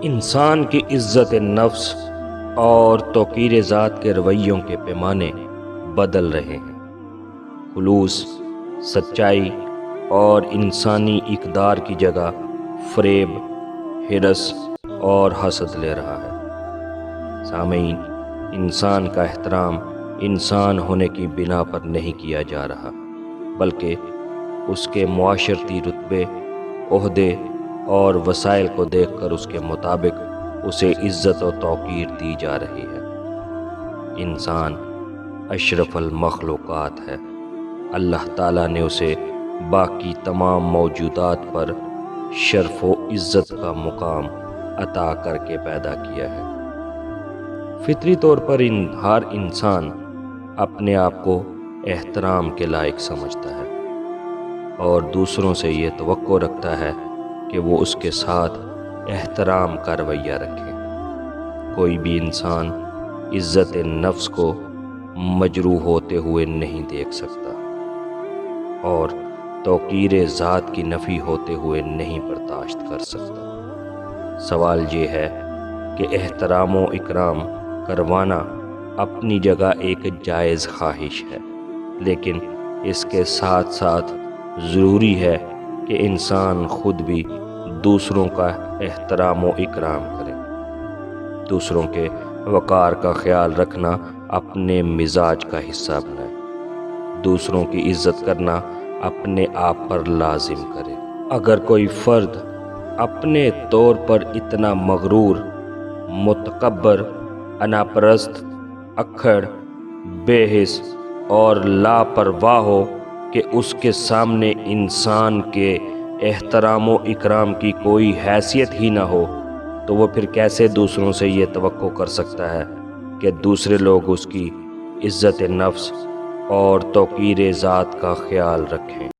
انسان کی عزت نفس اور توقیر ذات کے رویوں کے پیمانے بدل رہے ہیں۔ خلوص، سچائی اور انسانی اقدار کی جگہ فریب، ہرس اور حسد لے رہا ہے۔ سامعین، انسان کا احترام انسان ہونے کی بنا پر نہیں کیا جا رہا، بلکہ اس کے معاشرتی رتبے، عہدے اور وسائل کو دیکھ کر اس کے مطابق اسے عزت و توقیر دی جا رہی ہے۔ انسان اشرف المخلوقات ہے۔ اللہ تعالیٰ نے اسے باقی تمام موجودات پر شرف و عزت کا مقام عطا کر کے پیدا کیا ہے۔ فطری طور پر ہر انسان اپنے آپ کو احترام کے لائق سمجھتا ہے اور دوسروں سے یہ توقع رکھتا ہے کہ وہ اس کے ساتھ احترام کا رویہ رکھیں۔ کوئی بھی انسان عزت نفس کو مجروح ہوتے ہوئے نہیں دیکھ سکتا اور توقیر ذات کی نفی ہوتے ہوئے نہیں برداشت کر سکتا۔ سوال یہ ہے کہ احترام و اکرام کروانا اپنی جگہ ایک جائز خواہش ہے، لیکن اس کے ساتھ ساتھ ضروری ہے کہ انسان خود بھی دوسروں کا احترام و اکرام کرے۔ دوسروں کے وقار کا خیال رکھنا اپنے مزاج کا حصہ بنائے۔ دوسروں کی عزت کرنا اپنے آپ پر لازم کرے۔ اگر کوئی فرد اپنے طور پر اتنا مغرور، متکبر، اناپرست، اکھڑ، بے حس اور لاپرواہ ہو کہ اس کے سامنے انسان کے احترام و اکرام کی کوئی حیثیت ہی نہ ہو، تو وہ پھر کیسے دوسروں سے یہ توقع کر سکتا ہے کہ دوسرے لوگ اس کی عزت نفس اور توقیر ذات کا خیال رکھیں؟